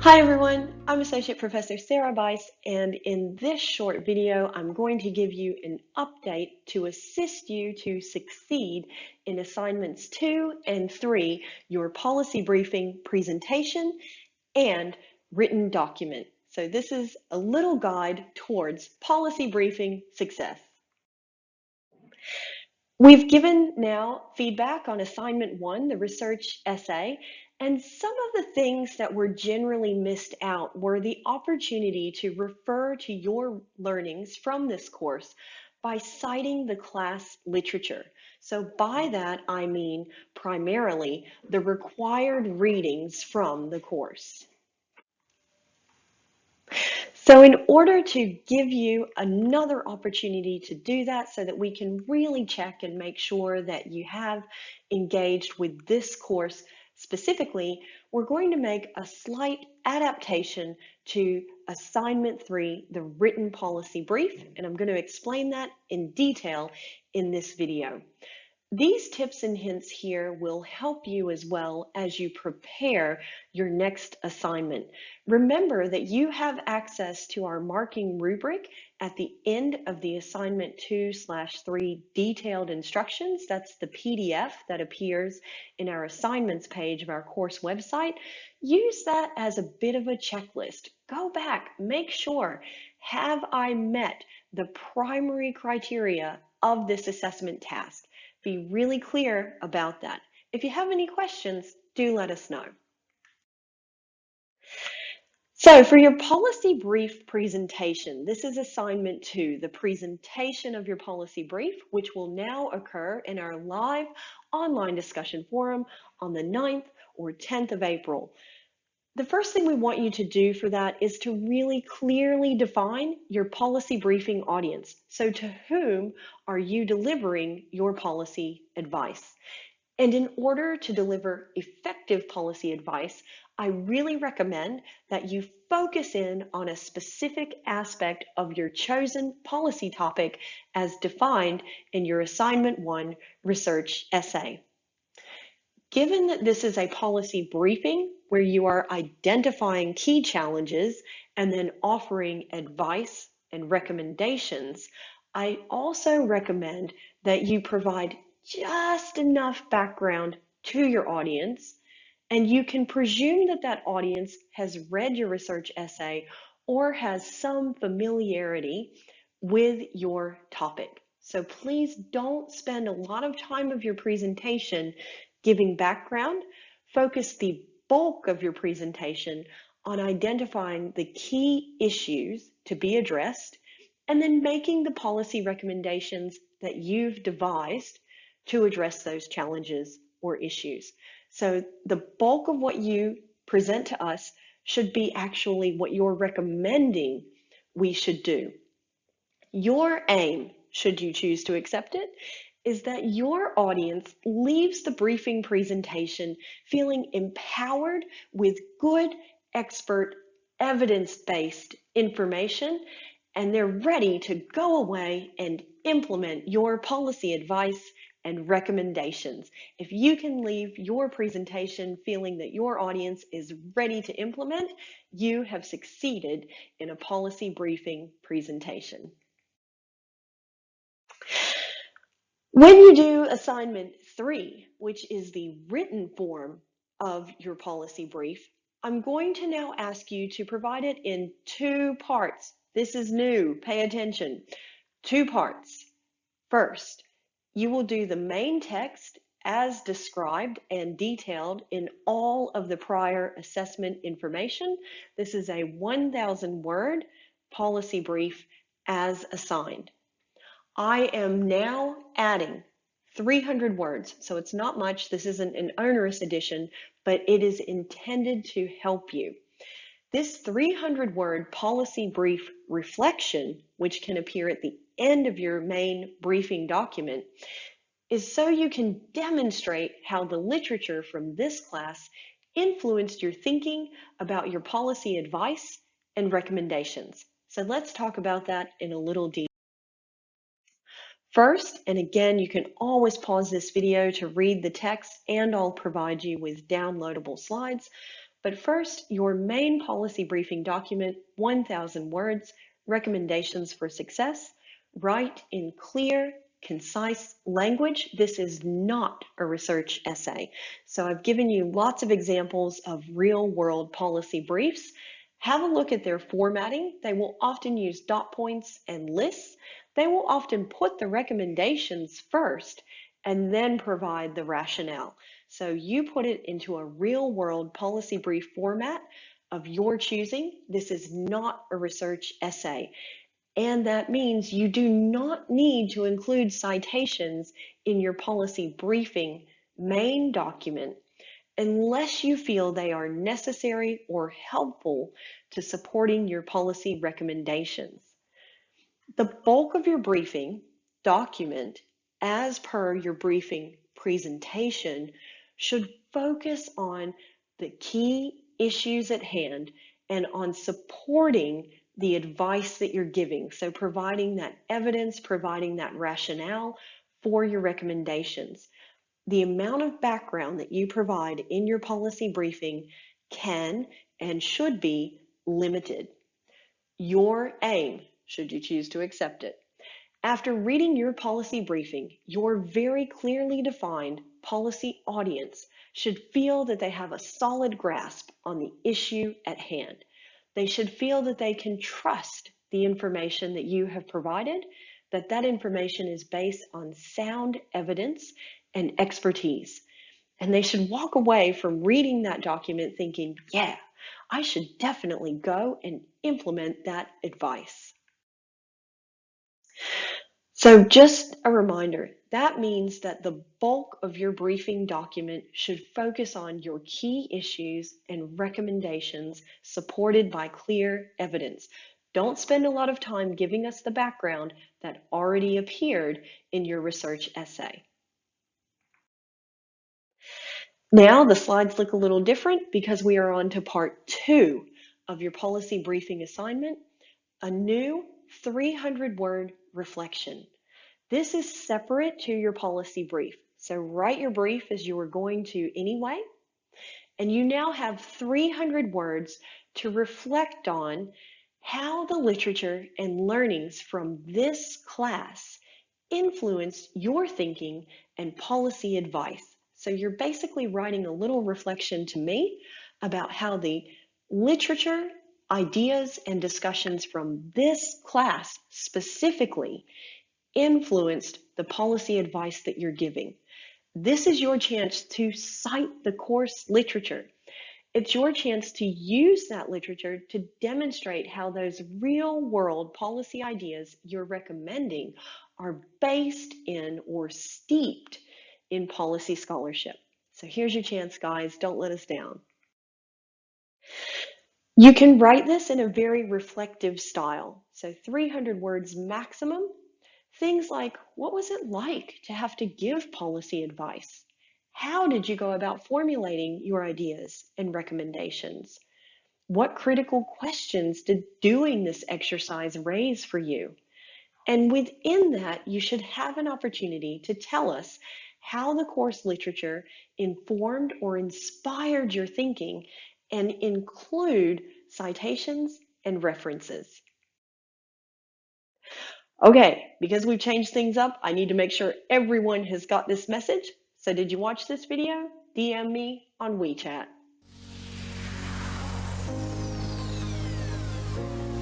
Hi everyone, I'm Associate Professor Sarah Bice, and in this short video, I'm going to give you an update to assist you to succeed in assignments 2 and 3, your policy briefing presentation and written document. So this is a little guide towards policy briefing success. We've given now feedback on assignment 1, the research essay, and some of the things that were generally missed out were the opportunity to refer to your learnings from this course by citing the class literature. So by that, I mean primarily the required readings from the course. So in order to give you another opportunity to do that so that we can really check and make sure that you have engaged with this course specifically, we're going to make a slight adaptation to assignment 3, the written policy brief, and I'm going to explain that in detail in this video. These tips and hints here will help you as well as you prepare your next assignment. Remember that you have access to our marking rubric at the end of the assignment 2/3 detailed instructions. That's the PDF that appears in our assignments page of our course website. Use that as a bit of a checklist. Go back, make sure, have I met the primary criteria of this assessment task? Be really clear about that. If you have any questions, do let us know. So for your policy brief presentation, this is assignment 2, the presentation of your policy brief, which will now occur in our live online discussion forum on the 9th or 10th of April. The first thing we want you to do for that is to really clearly define your policy briefing audience. So to whom are you delivering your policy advice? And in order to deliver effective policy advice, I really recommend that you focus in on a specific aspect of your chosen policy topic as defined in your assignment 1 research essay. Given that this is a policy briefing where you are identifying key challenges and then offering advice and recommendations, I also recommend that you provide just enough background to your audience, and you can presume that that audience has read your research essay or has some familiarity with your topic. So please don't spend a lot of time of your presentation giving background. Focus the bulk of your presentation on identifying the key issues to be addressed and then making the policy recommendations that you've devised to address those challenges or issues. So the bulk of what you present to us should be actually what you're recommending we should do. Your aim, should you choose to accept it, is that your audience leaves the briefing presentation feeling empowered with good, expert, evidence-based information, and they're ready to go away and implement your policy advice and recommendations. If you can leave your presentation feeling that your audience is ready to implement, you have succeeded in a policy briefing presentation. When you do assignment 3, which is the written form of your policy brief, I'm going to now ask you to provide it in 2 parts. This is new, pay attention. 2 parts. First, you will do the main text as described and detailed in all of the prior assessment information. This is a 1,000-word policy brief as assigned. I am now adding 300 words, so it's not much. This isn't an onerous addition, but it is intended to help you. This 300-word policy brief reflection, which can appear at the end of your main briefing document, is so you can demonstrate how the literature from this class influenced your thinking about your policy advice and recommendations. So let's talk about that in a little detail. First, and again, you can always pause this video to read the text, and I'll provide you with downloadable slides. But first, your main policy briefing document, 1,000 words, recommendations for success. Write in clear, concise language. This is not a research essay. So I've given you lots of examples of real world policy briefs. Have a look at their formatting. They will often use dot points and lists. They will often put the recommendations first and then provide the rationale. So you put it into a real world policy brief format of your choosing. This is not a research essay. And that means you do not need to include citations in your policy briefing main document unless you feel they are necessary or helpful to supporting your policy recommendations. The bulk of your briefing document, as per your briefing presentation, should focus on the key issues at hand and on supporting the advice that you're giving. So providing that evidence, providing that rationale for your recommendations. The amount of background that you provide in your policy briefing can and should be limited. Your aim, should you choose to accept it, after reading your policy briefing, your very clearly defined policy audience should feel that they have a solid grasp on the issue at hand. They should feel that they can trust the information that you have provided, that that information is based on sound evidence and expertise. And they should walk away from reading that document thinking, yeah, I should definitely go and implement that advice. So just a reminder, that means that the bulk of your briefing document should focus on your key issues and recommendations supported by clear evidence. Don't spend a lot of time giving us the background that already appeared in your research essay. Now the slides look a little different because we are on to part 2 of your policy briefing assignment, a new 300-word reflection. This is separate to your policy brief. So write your brief as you were going to anyway, and you now have 300 words to reflect on how the literature and learnings from this class influenced your thinking and policy advice. So you're basically writing a little reflection to me about how the literature, ideas, and discussions from this class specifically influenced the policy advice that you're giving. This is your chance to cite the course literature. It's your chance to use that literature to demonstrate how those real world policy ideas you're recommending are based in or steeped in policy scholarship. So here's your chance, guys. Don't let us down. You can write this in a very reflective style. So 300 words maximum. Things like, what was it like to have to give policy advice? How did you go about formulating your ideas and recommendations? What critical questions did doing this exercise raise for you? And within that, you should have an opportunity to tell us how the course literature informed or inspired your thinking and include citations and references. Okay, because we've changed things up, I need to make sure everyone has got this message. So did you watch this video? DM me on WeChat.